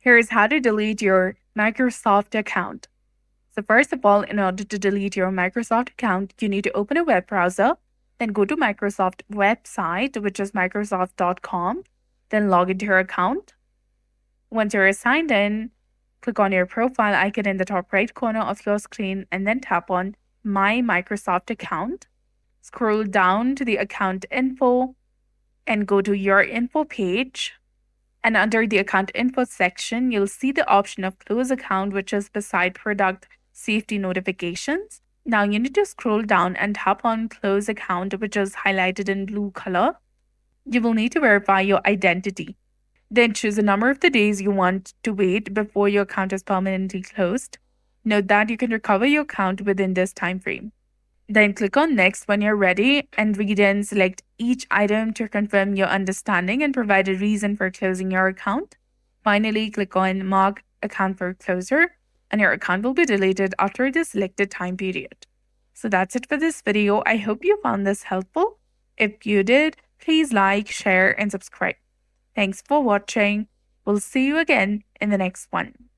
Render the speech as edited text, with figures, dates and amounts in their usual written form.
Here's how to delete your Microsoft account. So first of all, in order to delete your Microsoft account, you need to open a web browser, then go to Microsoft website, which is microsoft.com, then log into your account. Once you're signed in, click on your profile icon in the top right corner of your screen and then tap on My Microsoft Account. Scroll down to the account info and go to your info page. And under the account info section, you'll see the option of close account, which is beside product safety notifications. Now you need to scroll down and tap on close account, which is highlighted in blue color. You will need to verify your identity. Then choose the number of the days you want to wait before your account is permanently closed. Note that you can recover your account within this time frame. Then click on Next when you're ready and read and select each item to confirm your understanding and provide a reason for closing your account. Finally, click on Mark Account for Closure and your account will be deleted after the selected time period. So that's it for this video. I hope you found this helpful. If you did, please like, share, and subscribe. Thanks for watching. We'll see you again in the next one.